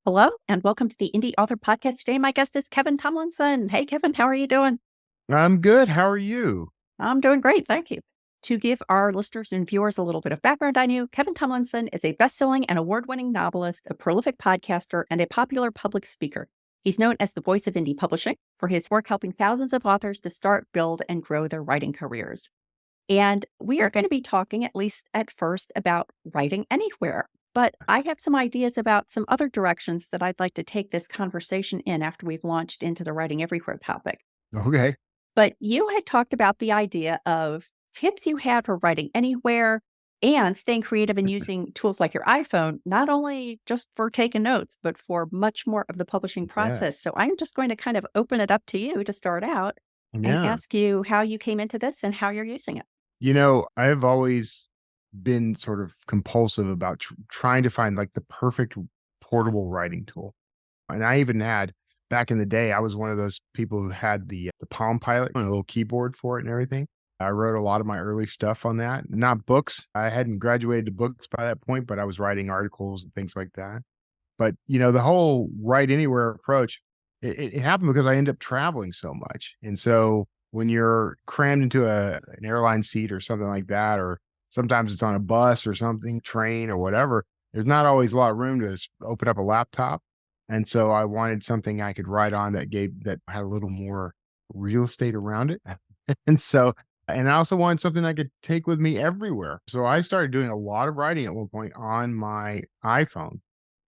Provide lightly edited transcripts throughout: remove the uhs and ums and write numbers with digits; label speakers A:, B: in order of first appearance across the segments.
A: Hello, and welcome to the Indy Author Podcast. Today, my guest is Kevin Tumlinson. Hey, Kevin, how are you doing?
B: I'm good. How are you?
A: I'm doing great, thank you. To give our listeners and viewers a little bit of background on you, Kevin Tumlinson is a best-selling and award-winning novelist, a prolific podcaster, and a popular public speaker. He's known as the voice of indie publishing for his work helping thousands of authors to start, build, and grow their writing careers. And we are going to be talking, at least at first, about writing anywhere. But I have some ideas about some other directions that I'd like to take this conversation in after we've launched into the writing everywhere topic.
B: Okay.
A: But you had talked about the idea of tips you had for writing anywhere and staying creative and using tools like your iPhone, not only just for taking notes, but for much more of the publishing process.
B: Yes.
A: So I'm just going to kind of open it up to you to start out and
B: Yeah.
A: ask you how you came into this and how you're using it.
B: I've always been sort of compulsive about trying to find like the perfect portable writing tool. And I even had back in the day, I was one of those people who had the Palm Pilot and a little keyboard for it and everything. I wrote a lot of my early stuff on that. Not books. I hadn't graduated to books by that point, but I was writing articles and things like that. But the whole write anywhere approach, it happened because I ended up traveling so much. And so when you're crammed into an airline seat or something like that, or sometimes it's on a bus or something, train or whatever, there's not always a lot of room to open up a laptop. And so I wanted something I could write on that had a little more real estate around it. And I also wanted something I could take with me everywhere. So I started doing a lot of writing at one point on my iPhone.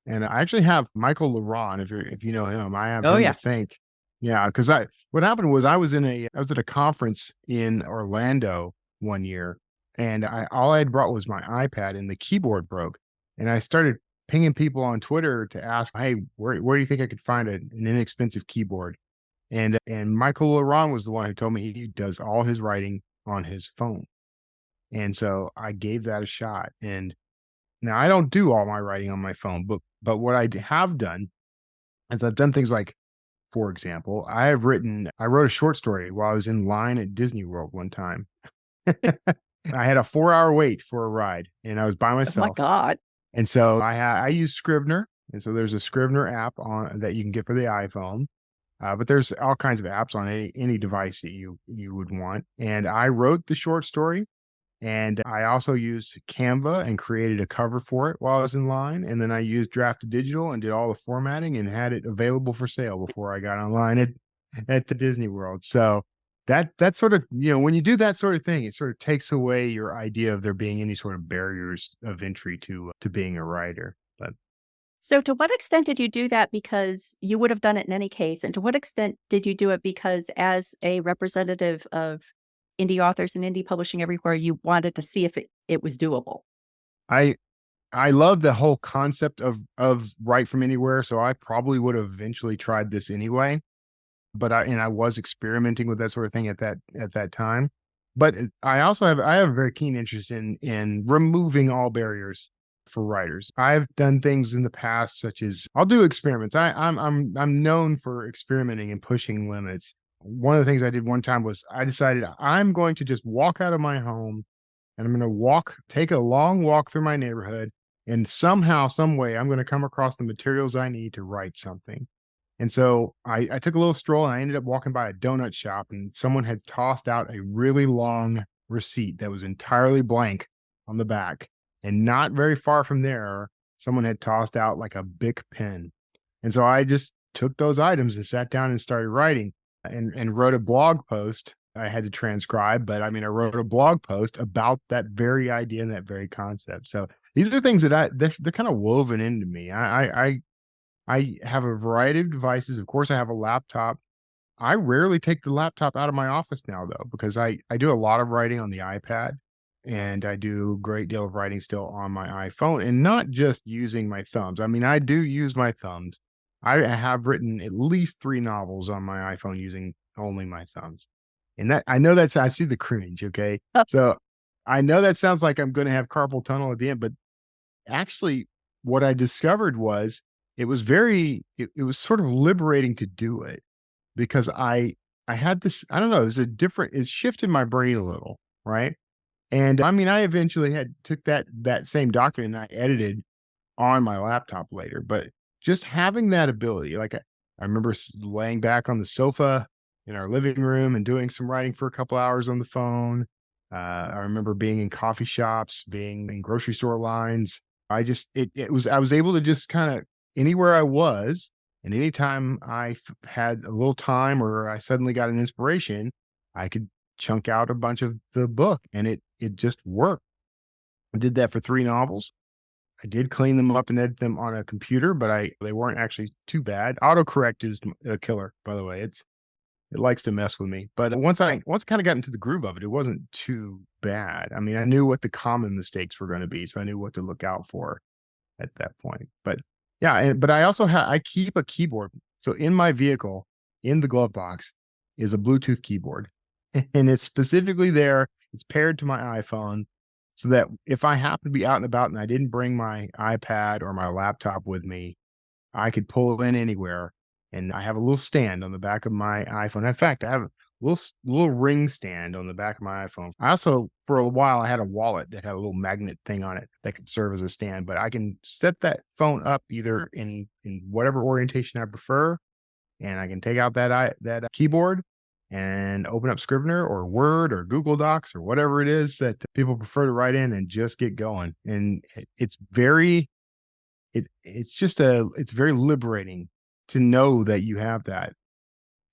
B: And I actually have Michael Leron, if you know him, I have
A: Oh,
B: him to
A: yeah.
B: thank. Yeah, because what happened was I was at a conference in Orlando one year, and all I had brought was my iPad, and the keyboard broke, and I started pinging people on Twitter to ask, "Hey, where do you think I could find an inexpensive keyboard?" And Michael Leron was the one who told me he does all his writing on his phone, and so I gave that a shot. And now I don't do all my writing on my phone, but what have done is I've done things like, for example, I wrote a short story while I was in line at Disney World one time. I had a 4-hour wait for a ride, and I was by
A: Oh, my
B: myself.
A: God.
B: And so I use Scrivener, and so there's a Scrivener app on that you can get for the iPhone. But there's all kinds of apps on any device that you would want. And I wrote the short story, and I also used Canva and created a cover for it while I was in line. And then I used Draft Digital and did all the formatting and had it available for sale before I got online at the Disney World. So that sort of, when you do that sort of thing, it sort of takes away your idea of there being any sort of barriers of entry to being a writer. But
A: So, to what extent did you do that because you would have done it in any case? And to what extent did you do it because, as a representative of indie authors and indie publishing everywhere, you wanted to see if it was doable?
B: I I love the whole concept of write from anywhere. So I probably would have eventually tried this anyway. But I was experimenting with that sort of thing at that time. But I have a very keen interest in removing all barriers for writers. I've done things in the past such as I'll do experiments. I'm known for experimenting and pushing limits. One of the things I did one time was I decided I'm going to just walk out of my home, and I'm going to take a long walk through my neighborhood, and somehow, some way, I'm going to come across the materials I need to write something. And so I took a little stroll, and I ended up walking by a donut shop, and someone had tossed out a really long receipt that was entirely blank on the back. And not very far from there, someone had tossed out like a Bic pen. And so I just took those items and sat down and started writing, and wrote a blog post. I had to transcribe, but I mean, I wrote a blog post about that very idea and that very concept. So these are things that they're kind of woven into me. I have a variety of devices. Of course, I have a laptop. I rarely take the laptop out of my office now, though, because I do a lot of writing on the iPad, and I do a great deal of writing still on my iPhone, and not just using my thumbs. I mean, I do use my thumbs. I have written at least 3 novels on my iPhone using only my thumbs. And I see the cringe, okay?
A: Oh,
B: So I know that sounds like I'm going to have carpal tunnel at the end, but actually, what I discovered was it was sort of liberating to do it because I had this, I don't know, it shifted my brain a little, right? And I mean, I eventually took that same document and I edited on my laptop later, but just having that ability, like I remember laying back on the sofa in our living room and doing some writing for a couple hours on the phone. I remember being in coffee shops, being in grocery store lines. I was able to just kind of anywhere I was, and anytime had a little time or I suddenly got an inspiration, I could chunk out a bunch of the book, and it just worked. I did that for 3 novels. I did clean them up and edit them on a computer, but they weren't actually too bad. Autocorrect is a killer, by the way. It likes to mess with me. But once I kinda got into the groove of it, it wasn't too bad. I mean, I knew what the common mistakes were gonna be, so I knew what to look out for at that point. But yeah, but I also I keep a keyboard. So in my vehicle, in the glove box, is a Bluetooth keyboard, and it's specifically there. It's paired to my iPhone, so that if I happen to be out and about and I didn't bring my iPad or my laptop with me, I could pull in anywhere. And I have a little stand on the back of my iPhone. In fact, I have a little ring stand on the back of my iPhone. I also, for a while, I had a wallet that had a little magnet thing on it that could serve as a stand. But I can set that phone up either in whatever orientation I prefer, and I can take out that keyboard and open up Scrivener or Word or Google Docs or whatever it is that people prefer to write in and just get going. And it's very it's very liberating to know that you have that.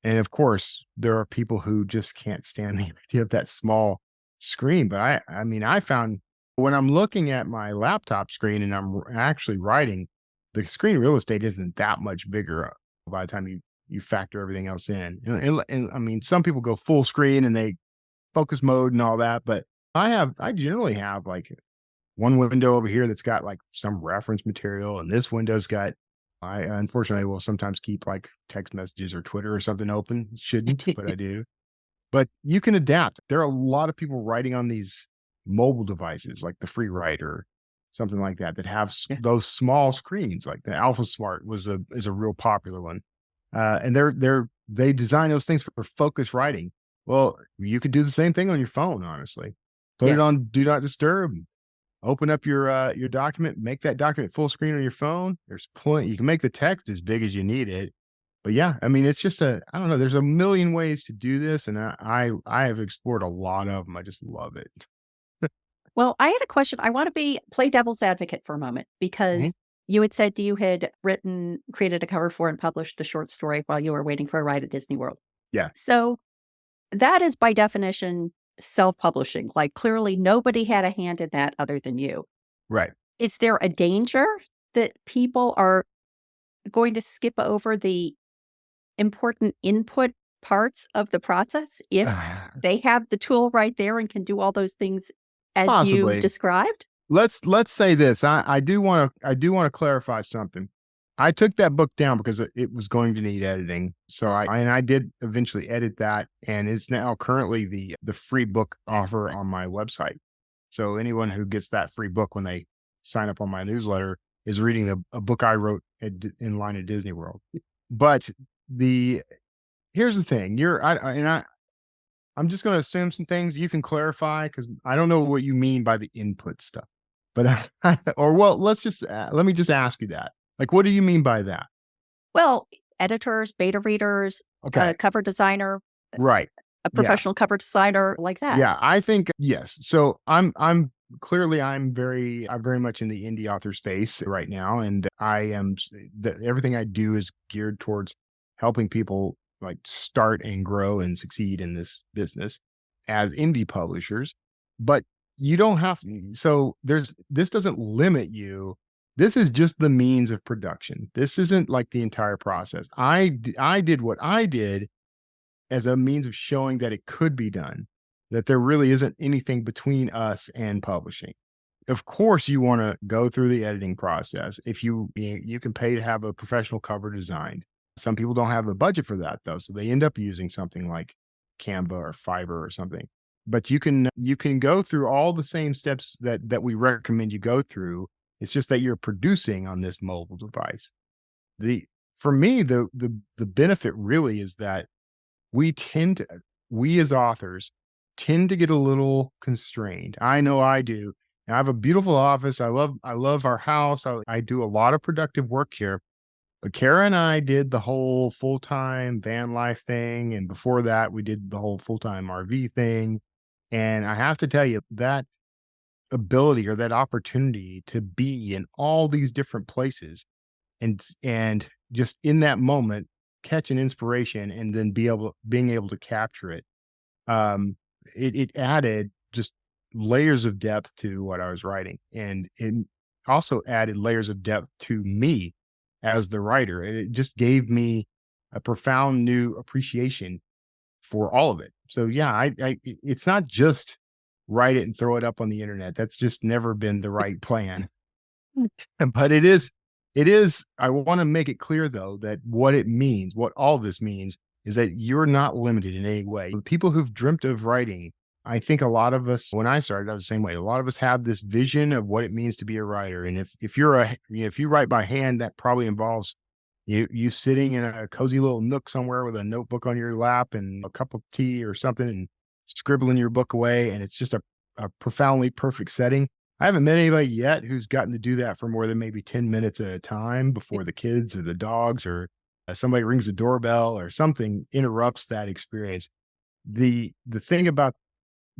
B: And of course, there are people who just can't stand the idea of that small screen. But I mean, I found when I'm looking at my laptop screen and I'm actually writing, the screen real estate isn't that much bigger by the time you factor everything else in. And I mean, some people go full screen and they focus mode and all that, but I generally have like one window over here that's got like some reference material, and this window's got I unfortunately will sometimes keep like text messages or Twitter or something open. Shouldn't, but I do. But you can adapt. There are a lot of people writing on these mobile devices like the Free Writer, something like that, that have
A: Yeah.
B: those small screens. Like the Alpha Smart is a real popular one, and they design those things for focus writing. Well, you could do the same thing on your phone. Honestly, put
A: Yeah.
B: it on Do Not Disturb. Open up your document, make that document full screen on your phone. There's plenty. You can make the text as big as you need it. But yeah, I mean, it's just I don't know. There's a million ways to do this, and I have explored a lot of them. I just love it.
A: Well, I had a question. I want to play devil's advocate for a moment
B: Mhm.
A: because you had said you had created a cover for and published a short story while you were waiting for a ride at Disney World.
B: Yeah,
A: So that is by definition self-publishing. Like clearly nobody had a hand in that other than you.
B: right.
A: Is there a danger that people are going to skip over the important input parts of the process if they have the tool right there and can do all those things as you
B: Possibly.
A: described?
B: Let's say this. I do want to clarify something. I took that book down because it was going to need editing. So I did eventually edit that, and it's now currently the free book offer on my website. So anyone who gets that free book when they sign up on my newsletter is reading a book I wrote in line at Disney World. But the here's the thing: I'm just going to assume some things you can clarify because I don't know what you mean by the input stuff. But or well, let me just ask you that. Like, what do you mean by that?
A: Well, editors, beta readers, a
B: Okay,
A: cover designer,
B: right.
A: a
B: Yeah.
A: professional cover designer like that.
B: Yeah, I think yes. So I'm very much in the indie author space right now, and everything I do is geared towards helping people like start and grow and succeed in this business as indie publishers. But you don't have so there's this doesn't limit you. This is just the means of production. This isn't like the entire process. I did what I did as a means of showing that it could be done, that there really isn't anything between us and publishing. Of course, you want to go through the editing process. If you can pay to have a professional cover designed. Some people don't have the budget for that though, so they end up using something like Canva or Fiverr or something. But you can go through all the same steps that we recommend you go through. It's just that you're producing on this mobile device. The For me, the benefit really is that we tend to we as authors tend to get a little constrained. I know I do. And I have a beautiful office. I love our house. I do a lot of productive work here. But Kara and I did the whole full-time van life thing, and before that, we did the whole full-time RV thing, and I have to tell you, that ability or that opportunity to be in all these different places and just in that moment catch an inspiration and then being able to capture it, um, it added just layers of depth to what I was writing, and it also added layers of depth to me as the writer. It just gave me a profound new appreciation for all of it. So yeah, it's not just write it and throw it up on the internet. That's just never been the right plan. But it is I wanna make it clear though that what it means, what all this means is that you're not limited in any way. The people who've dreamt of writing, I think a lot of us when I started, I was the same way. A lot of us have this vision of what it means to be a writer. And if you're if you write by hand, that probably involves you sitting in a cozy little nook somewhere with a notebook on your lap and a cup of tea or something and scribbling your book away, and it's just a profoundly perfect setting. I haven't met anybody yet who's gotten to do that for more than maybe 10 minutes at a time before the kids or the dogs or somebody rings the doorbell or something interrupts that experience. The thing about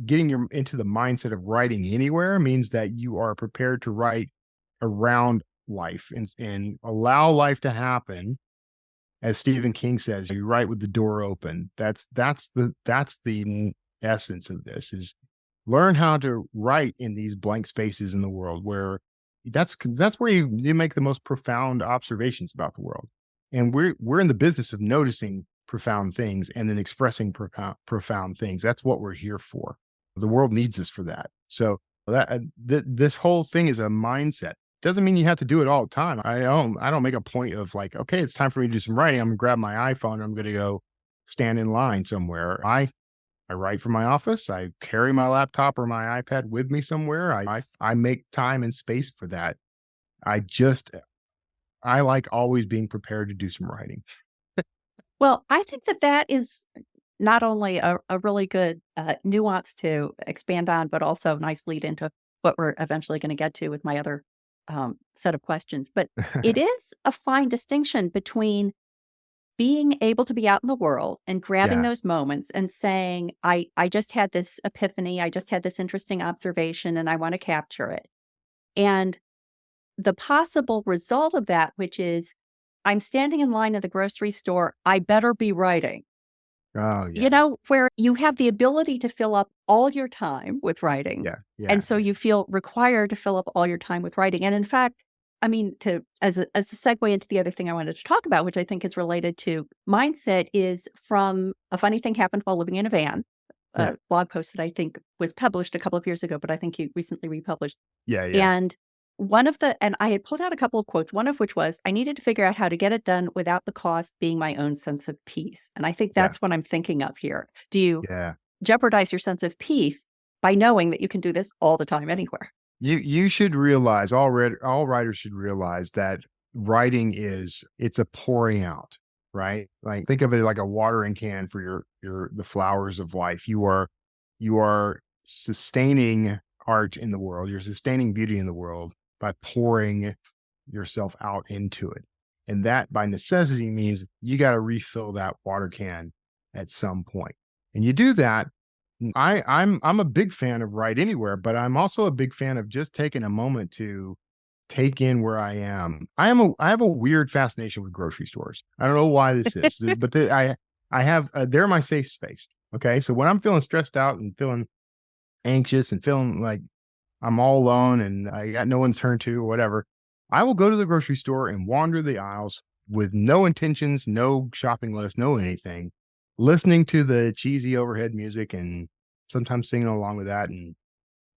B: getting your into the mindset of writing anywhere means that you are prepared to write around life and allow life to happen. As Stephen King says, you write with the door open. That's the essence of this is learn how to write in these blank spaces in the world where that's because that's where you make the most profound observations about the world. And we're in the business of noticing profound things and then expressing profound things. That's what we're here for. The world needs us for that. So this whole thing is a mindset. Doesn't mean you have to do it all the time. I don't make a point of like, okay, it's time for me to do some writing. I'm gonna grab my iPhone and I'm gonna go stand in line somewhere. I write from my office. I carry my laptop or my iPad with me somewhere. I make time and space for that. I just I like always being prepared to do some writing.
A: Well, I think that that is not only a really good nuance to expand on, but also a nice lead into what we're eventually going to get to with my other set of questions. But it is a fine distinction between being able to be out in the world and grabbing
B: Yeah.
A: those moments and saying, I just had this epiphany, I just had this interesting observation, and I want to capture it. And the possible result of that, which is I'm standing in line at the grocery store, I better be writing.
B: Oh
A: You
B: yeah.
A: know, where you have the ability to fill up all your time with writing,
B: Yeah.
A: and
B: Yeah.
A: so
B: Yeah.
A: you feel required to fill up all your time with writing, and in fact, I mean, to as a segue into the other thing I wanted to talk about, which I think is related to mindset, is from a funny thing happened while living in a van,
B: Yeah.
A: a blog post that I think was published a couple of years ago, but I think you recently republished.
B: Yeah. Yeah.
A: And and I had pulled out a couple of quotes, one of which was, I needed to figure out how to get it done without the cost being my own sense of peace. And I think
B: Yeah.
A: that's what I'm thinking of here. Do you
B: Yeah.
A: jeopardize your sense of peace by knowing that you can do this all the time anywhere?
B: You should realize all writers should realize that writing it's a pouring out, right? Like think of it like a watering can for your the flowers of life. You are sustaining art in the world. You're sustaining beauty in the world by pouring yourself out into it. And that by necessity means you got to refill that water can at some point. And you do that I'm a big fan of Write Anywhere, but I'm also a big fan of just taking a moment to take in where I am. I have a weird fascination with grocery stores. I don't know why this is, but I have they're my safe space. Okay, so when I'm feeling stressed out and feeling anxious and feeling like I'm all alone and I got no one to turn to or whatever, I will go to the grocery store and wander the aisles with no intentions, no shopping list, no anything, listening to the cheesy overhead music and sometimes singing along with that and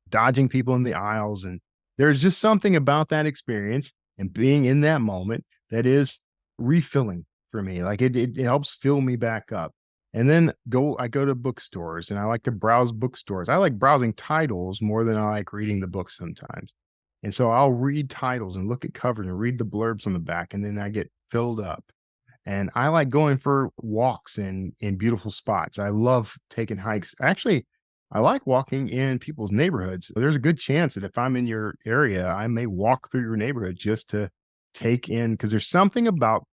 B: dodging people in the aisles. And there's just something about that experience and being in that moment that is refilling for me. Like it helps fill me back up. And then I go to bookstores and I like to browse bookstores. I like browsing titles more than I like reading the book sometimes. And so I'll read titles and look at covers and read the blurbs on the back, and then I get filled up. And I like going for walks in beautiful spots. I love taking hikes. Actually, I like walking in people's neighborhoods. There's a good chance that if I'm in your area, I may walk through your neighborhood just to take in because there's something about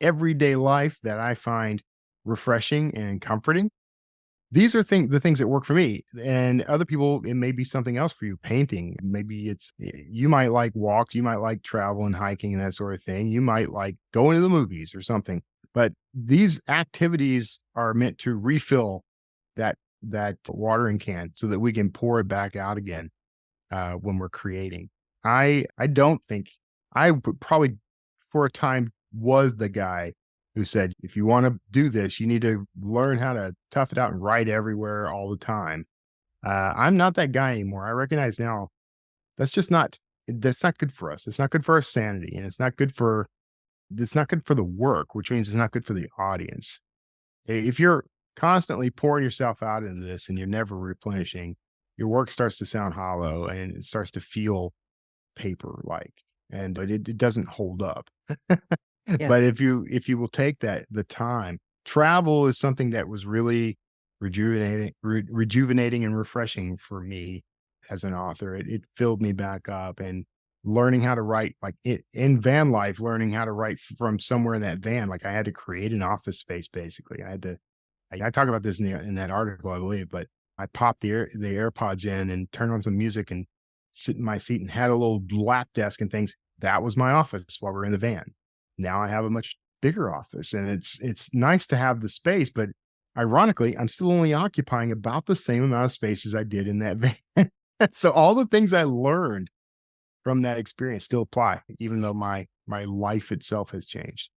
B: everyday life that I find refreshing and comforting. These are the things that work for me, and other people, it may be something else for you. Painting, maybe you might like walks, you might like travel and hiking and that sort of thing. You might like going to the movies or something. But these activities are meant to refill that watering can so that we can pour it back out again when we're creating. I don't think I would probably for a time was the guy who said, if you want to do this, you need to learn how to tough it out and write everywhere all the time. I'm not that guy anymore. I recognize now that's not good for us. It's not good for our sanity, and it's not good for the work, which means it's not good for the audience. If you're constantly pouring yourself out into this and you're never replenishing, your work starts to sound hollow and it starts to feel paper like, and but it doesn't hold up.
A: Yeah.
B: But if you will take the time, travel is something that was really rejuvenating and refreshing for me as an author. It filled me back up, and learning how to write like it in van life, learning how to write from somewhere in that van. Like I had to create an office space basically. I talk about this in that article, I believe, but I popped the AirPods in and turned on some music and sit in my seat and had a little lap desk and things. That was my office while we're in the van. Now I have a much bigger office, and it's nice to have the space, but ironically, I'm still only occupying about the same amount of space as I did in that van. So all the things I learned from that experience still apply, even though my life itself has changed.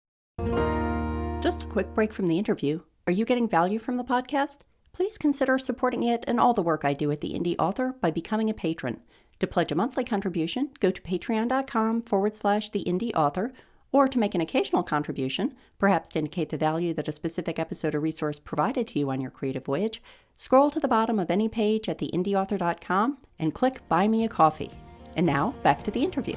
A: Just a quick break from the interview. Are you getting value from the podcast? Please consider supporting it and all the work I do at the Indy Author by becoming a patron. To pledge a monthly contribution, go to patreon.com/the Indy Author, or to make an occasional contribution, perhaps to indicate the value that a specific episode or resource provided to you on your creative voyage, scroll to the bottom of any page at theindyauthor.com and click Buy Me a Coffee. And now, back to the interview.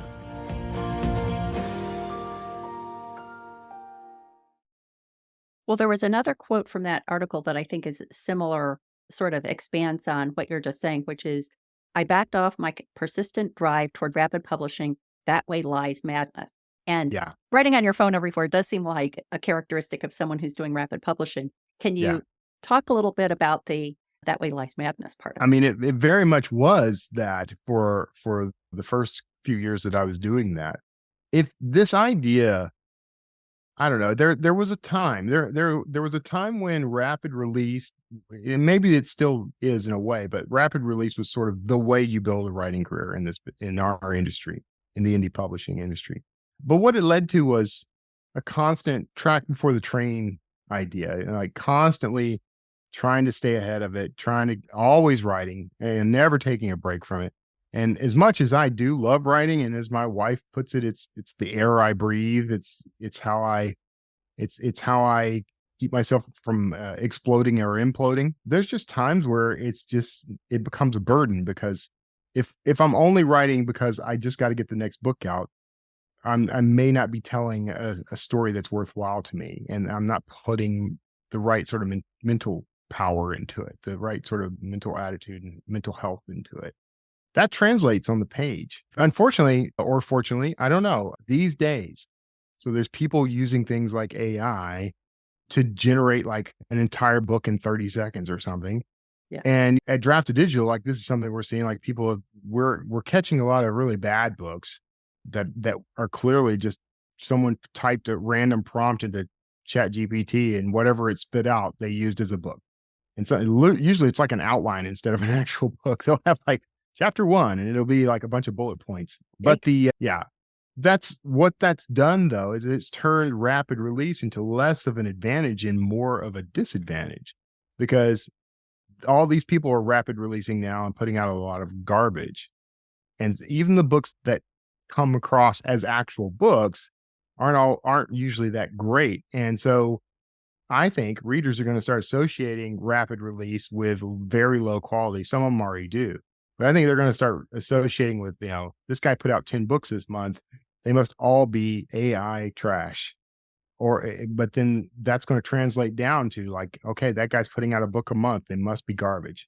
A: Well, there was another quote from that article that I think is similar, sort of expands on what you're just saying, which is, I backed off my persistent drive toward rapid publishing. That way lies madness. And
B: Yeah,
A: writing on your phone every word does seem like a characteristic of someone who's doing rapid publishing. Can
B: yeah.
A: you talk a little bit about the that way lies madness part of
B: I
A: it?
B: mean, it very much was that for the first few years that I was doing that. If this idea, I don't know, there was a time there was a time when rapid release, and maybe it still is in a way, but rapid release was sort of the way you build a writing career in our industry, in the indie publishing industry. But what it led to was a constant track before the train idea, and like constantly trying to stay ahead of it, trying to always writing and never taking a break from it. And as much as I do love writing, and as my wife puts it, it's the air I breathe. It's how I keep myself from exploding or imploding. There's just times where it becomes a burden, because if I'm only writing because I just got to get the next book out, I may not be telling a story that's worthwhile to me, and I'm not putting the right sort of mental power into it, the right sort of mental attitude and mental health into it. That translates on the page. Unfortunately, or fortunately, I don't know, these days. So there's people using things like AI to generate like an entire book in 30 seconds or something.
A: Yeah.
B: And at Draft to Digital, like this is something we're seeing, like we're catching a lot of really bad books that are clearly just someone typed a random prompt into Chat GPT, and whatever it spit out, they used as a book. And so usually it's like an outline instead of an actual book. They'll have like chapter one, and it'll be like a bunch of bullet points. But
A: Yikes.
B: yeah, that's what that's done though, is it's turned rapid release into less of an advantage and more of a disadvantage, because all these people are rapid releasing now and putting out a lot of garbage. And even the books that come across as actual books aren't usually that great. And so I think readers are going to start associating rapid release with very low quality. Some of them already do, but I think they're going to start associating with, this guy put out 10 books this month. They must all be AI trash. But then that's going to translate down to like, okay, that guy's putting out a book a month. They must be garbage.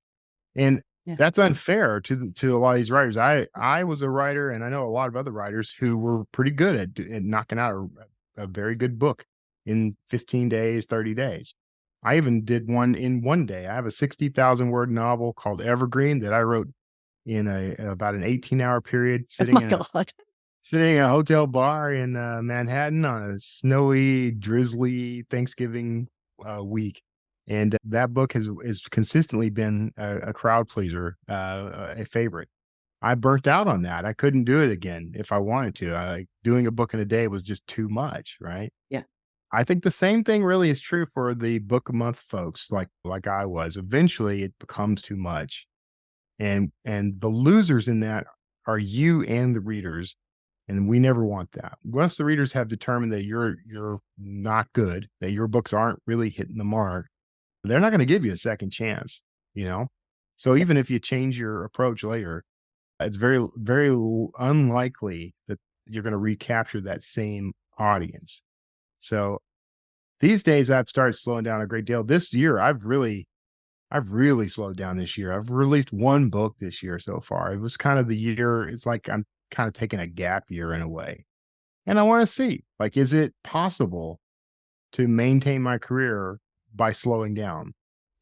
B: And
A: Yeah.
B: that's unfair to a lot of these writers. I was a writer, and I know a lot of other writers who were pretty good at knocking out a very good book in 15 days, 30 days. I even did one in 1 day. I have a 60,000 word novel called Evergreen that I wrote in about an 18-hour period,
A: Oh my God.
B: sitting in a hotel bar in Manhattan on a snowy, drizzly Thanksgiving week. And that book has consistently been a crowd pleaser, a favorite. I burnt out on that. I couldn't do it again if I wanted to. Doing a book in a day was just too much, right?
A: Yeah.
B: I think the same thing really is true for the book a month folks, like I was. Eventually, it becomes too much, and the losers in that are you and the readers, and we never want that. Once the readers have determined that you're not good, that your books aren't really hitting the mark, they're not going to give you a second chance. You know, so
A: Yeah.
B: even if you change your approach later, it's unlikely that you're going to recapture that same audience. So these days, I've started slowing down a great deal. This year, I've really slowed down this year. I've released one book this year so far. It was kind of the year. It's like I'm kind of taking a gap year in a way, and I want to see, like, is it possible to maintain my career by slowing down?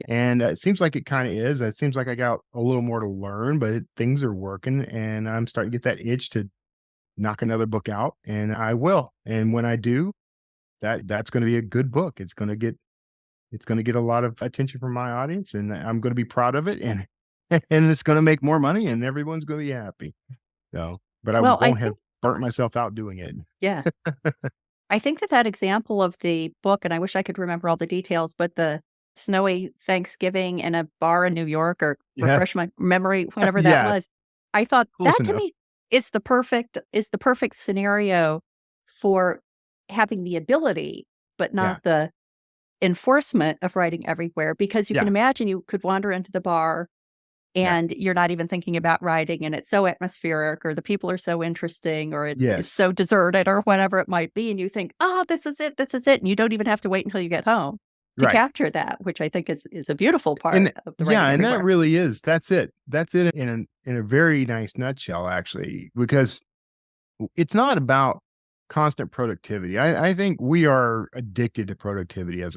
A: Yeah.
B: And it seems like it kind of is. It seems like I got a little more to learn, but things are working, and I'm starting to get that itch to knock another book out, and I will. And when I do, that's going to be a good book. It's gonna get a lot of attention from my audience, and I'm gonna be proud of it, and and it's gonna make more money, and everyone's gonna be happy. So, but I
A: Well, I
B: won't have
A: think,
B: burnt myself out doing it.
A: yeah. I think that that example of the book, and I wish I could remember all the details, but the snowy Thanksgiving in a bar in New York, or
B: Yeah.
A: refresh my memory, whenever that
B: Yeah,
A: was. I thought
B: close
A: that to
B: enough.
A: me is the perfect scenario for having the ability, but
B: Yeah,
A: not the enforcement of writing everywhere, because you can
B: yeah,
A: imagine you could wander into the bar
B: yeah.
A: and you're not even thinking about writing, and it's so atmospheric, or the people are so interesting, or it's
B: Yes.
A: so deserted, or whatever it might be, and you think, "Oh, this is it," and you don't even have to wait until you get home to
B: Right.
A: capture that, which I think is a beautiful part
B: And
A: of the
B: yeah,
A: writing
B: and that
A: everywhere.
B: really is that's it. That's it in a very nice nutshell, actually, because it's not about constant productivity. I think we are addicted to productivity as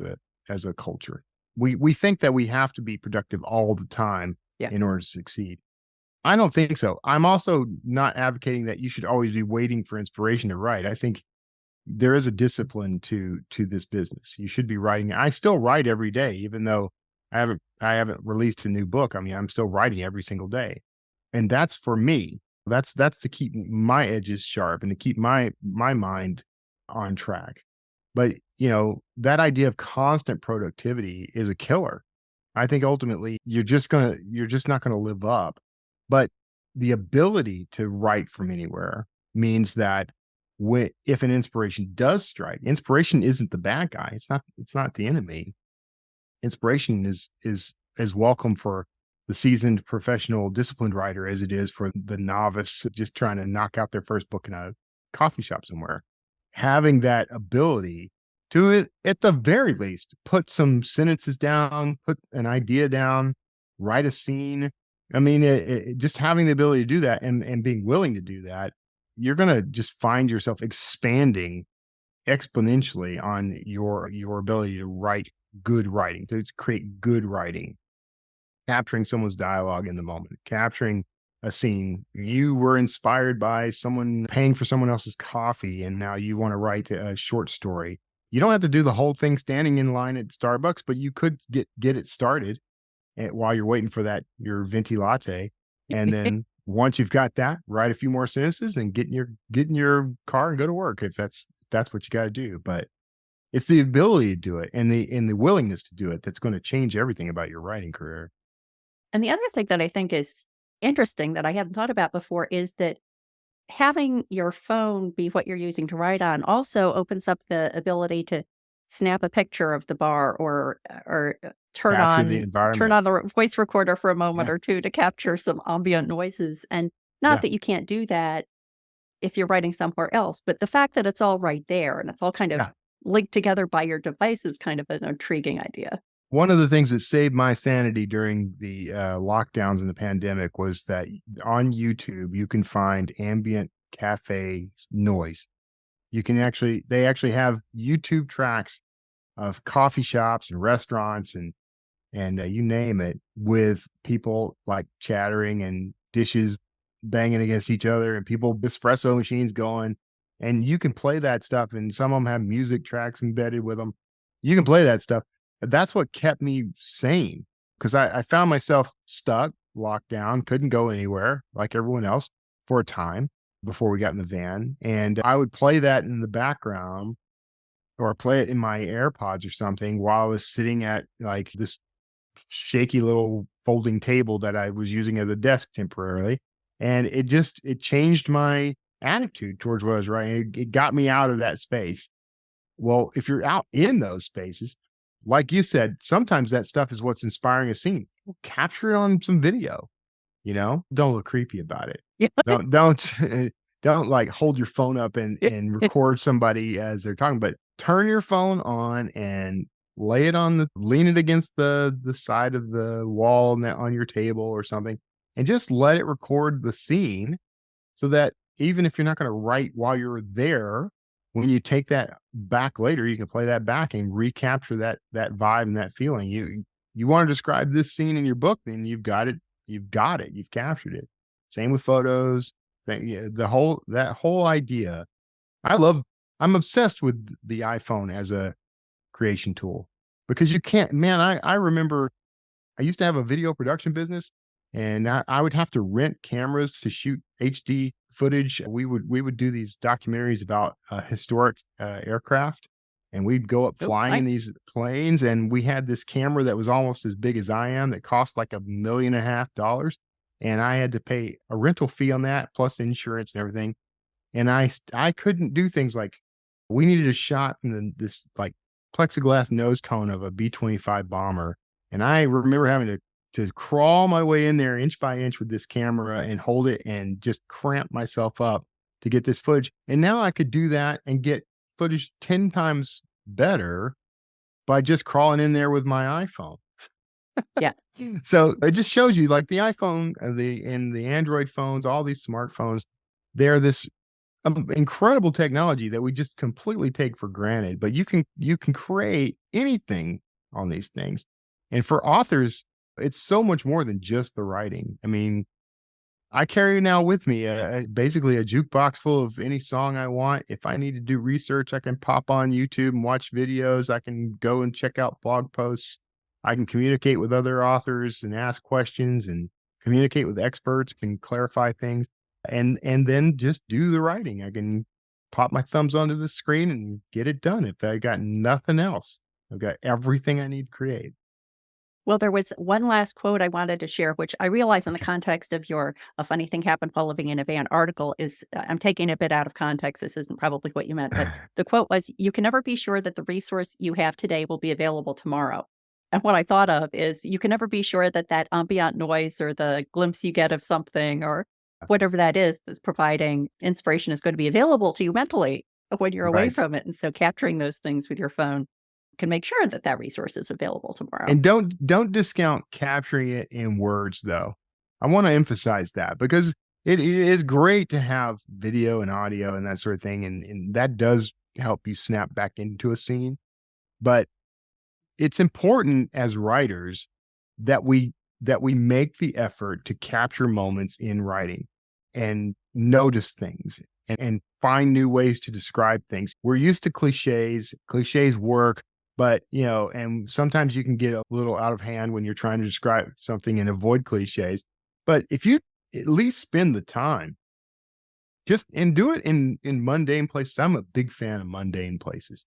B: a culture. We think that we have to be productive all the time
A: Yeah.
B: in order to succeed. I don't think so. I'm also not advocating that you should always be waiting for inspiration to write. I think there is a discipline to this business. You should be writing. I still write every day, even though I haven't released a new book. I mean, I'm still writing every single day. And that's for me. That's to keep my edges sharp and to keep my mind on track. But, that idea of constant productivity is a killer. I think ultimately you're just not gonna live up. But the ability to write from anywhere means that if an inspiration does strike, inspiration isn't the bad guy. It's not the enemy. Inspiration is as welcome for the seasoned professional disciplined writer as it is for the novice just trying to knock out their first book in a coffee shop somewhere. Having that ability to, at the very least, put some sentences down, put an idea down, write a scene. I mean, just having the ability to do that and being willing to do that, you're gonna just find yourself expanding exponentially on your ability to write good writing, to create good writing, capturing someone's dialogue in the moment, capturing a scene. You were inspired by someone paying for someone else's coffee, and now you want to write a short story. You don't have to do the whole thing standing in line at Starbucks, but you could get it started while you're waiting for that your venti latte, and then once you've got that, write a few more sentences and get in your car and go to work if that's what you got to do. But it's the ability to do it and the willingness to do it that's going to change everything about your writing career.
A: And the other thing that I think is interesting that I hadn't thought about before is that having your phone be what you're using to write on also opens up the ability to snap a picture of the bar, or
B: Capture the
A: turn
B: environment.
A: on the voice recorder for a moment
B: Yeah,
A: or two to capture some ambient noises. And not
B: yeah,
A: that you can't do that if you're writing somewhere else, but the fact that it's all right there and it's all kind of
B: yeah.
A: linked together by your device is kind of an intriguing idea.
B: One of the things that saved my sanity during the lockdowns and the pandemic was that on YouTube you can find ambient cafe noise. They actually have YouTube tracks of coffee shops and restaurants and you name it, with people like chattering and dishes banging against each other and people espresso machines going. And you can play that stuff, and some of them have music tracks embedded with them. You can play that stuff. That's what kept me sane, because I found myself stuck, locked down, couldn't go anywhere like everyone else for a time before we got in the van. And I would play that in the background or play it in my AirPods or something while I was sitting at like this shaky little folding table that I was using as a desk temporarily. And it changed my attitude towards what I was writing. It got me out of that space. Well, if you're out in those spaces, like you said, sometimes that stuff is what's inspiring a scene. Well, capture it on some video, don't look creepy about it.
A: Yeah.
B: Don't don't like hold your phone up and record somebody as they're talking, but turn your phone on and lean it against the side of the wall on your table or something, and just let it record the scene, so that even if you're not going to write while you're there, when you take that back later, you can play that back and recapture that vibe and that feeling. You want to describe this scene in your book, then you've got it. You've captured it. Same with photos. Yeah, that whole idea. I love. I'm obsessed with the iPhone as a creation tool, because you can't. Man, I remember I used to have a video production business, and I would have to rent cameras to shoot HD footage. We would do these documentaries about historic aircraft, and we'd go up
A: Oh,
B: flying in
A: nice.
B: these planes. And we had this camera that was almost as big as I am that cost like $1.5 million, and I had to pay a rental fee on that plus insurance and everything. And I couldn't do things like, we needed a shot in this like plexiglass nose cone of a B-25 bomber, and I remember having to crawl my way in there inch by inch with this camera and hold it and just cramp myself up to get this footage. And now I could do that and get footage 10 times better by just crawling in there with my iPhone.
A: Yeah.
B: So it just shows you, like, the iPhone, the Android phones, all these smartphones, they're this incredible technology that we just completely take for granted. But you can create anything on these things. And for authors, it's so much more than just the writing. I mean, I carry now with me basically a jukebox full of any song I want. If I need to do research, I can pop on YouTube and watch videos. I can go and check out blog posts. I can communicate with other authors and ask questions and communicate with experts and clarify things, and then just do the writing. I can pop my thumbs onto the screen and get it done. If I got nothing else, I've got everything I need to create.
A: Well, there was one last quote I wanted to share, which I realize in the
B: Okay.
A: context of your "A Funny Thing Happened While Living in a Van" article is I'm taking a bit out of context. This isn't probably what you meant, but the quote was, "You can never be sure that the resource you have today will be available tomorrow." And what I thought of is you can never be sure that that ambient noise or the glimpse you get of something or whatever that is that's providing inspiration is going to be available to you mentally when you're away
B: Right.
A: from it. And so capturing those things with your phone can make sure that that resource is available tomorrow.
B: And don't discount capturing it in words, though. I wanna emphasize that, because it is great to have video and audio and that sort of thing, and that does help you snap back into a scene. But it's important as writers that we make the effort to capture moments in writing and notice things and find new ways to describe things. We're used to cliches. Cliches work, but and sometimes you can get a little out of hand when you're trying to describe something and avoid cliches. But if you at least spend the time just and do it in mundane places. I'm a big fan of mundane places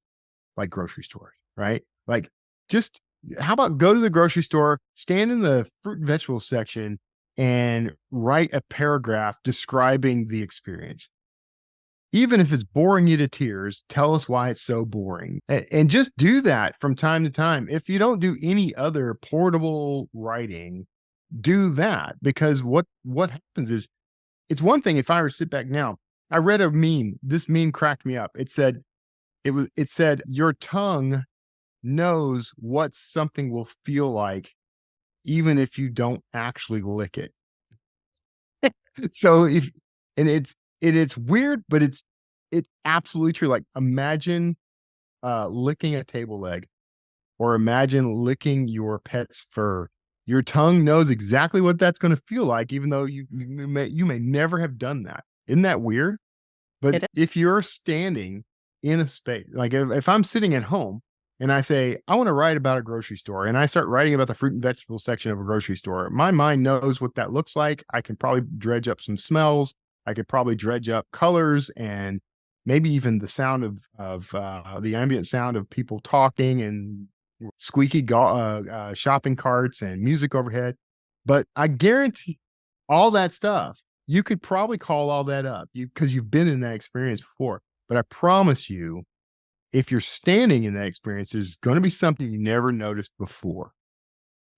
B: like grocery stores, right? Like, just how about go to the grocery store, stand in the fruit and vegetable section, and write a paragraph describing the experience. Even if it's boring you to tears, tell us why it's so boring. And just do that from time to time. If you don't do any other portable writing, do that, because what happens is, it's one thing if I were to sit back now. I read a meme. This meme cracked me up. It said your tongue knows what something will feel like even if you don't actually lick it. So if and it's weird, but it's absolutely true. Like, imagine, licking a table leg, or imagine licking your pet's fur. Your tongue knows exactly what that's gonna feel like, even though you may never have done that. Isn't that weird? But
A: It is.
B: if you're standing in a space, like if I'm sitting at home and I say, I want to write about a grocery store, and I start writing about the fruit and vegetable section of a grocery store, my mind knows what that looks like. I can probably dredge up some smells. I could probably dredge up colors and maybe even the sound of the ambient sound of people talking and squeaky shopping carts and music overhead. But I guarantee all that stuff, you could probably call all that up, because you've been in that experience before. But I promise you, if you're standing in that experience, there's gonna be something you never noticed before.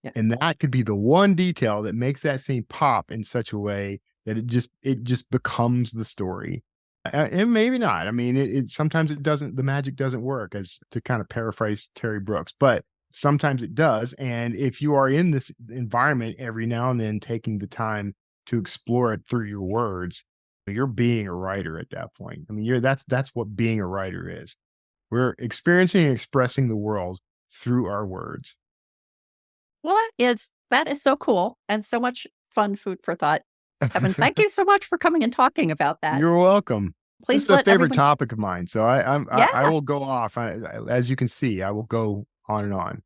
A: Yeah.
B: And that could be the one detail that makes that scene pop in such a way that it just becomes the story. And maybe not. I mean, it sometimes it doesn't, the magic doesn't work, as to kind of paraphrase Terry Brooks, but sometimes it does. And if you are in this environment every now and then, taking the time to explore it through your words, you're being a writer at that point. I mean, that's what being a writer is. We're experiencing and expressing the world through our words.
A: Well, that is so cool and so much fun food for thought. Kevin, thank you so much for coming and talking about that.
B: You're welcome. This
A: Please
B: is a
A: let
B: favorite
A: everyone.
B: topic of mine, so I
A: Yeah,
B: will go off. As you can see, I will go on and on.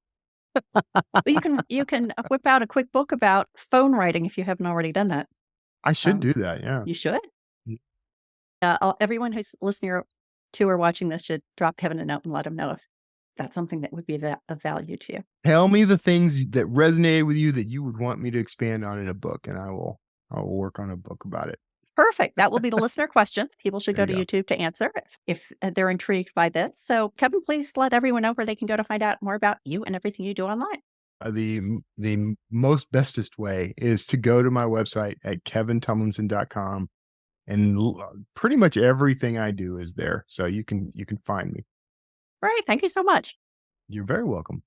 A: but you can whip out a quick book about phone writing if you haven't already done that.
B: I should
A: Um,
B: do that, yeah.
A: you should.
B: Mm.
A: Everyone who's listening or watching this should drop Kevin a note and let him know if that's something that would be of value to you.
B: Tell me the things that resonated with you that you would want me to expand on in a book, and I will work on a book about it.
A: Perfect. That will be the listener question. People should
B: There
A: go
B: you
A: to
B: go.
A: YouTube to answer if they're intrigued by this. So, Kevin, please let everyone know where they can go to find out more about you and everything you do online.
B: The most bestest way is to go to my website at kevintumlinson.com, and pretty much everything I do is there, so you can find me.
A: All right. Thank you so much.
B: You're very welcome.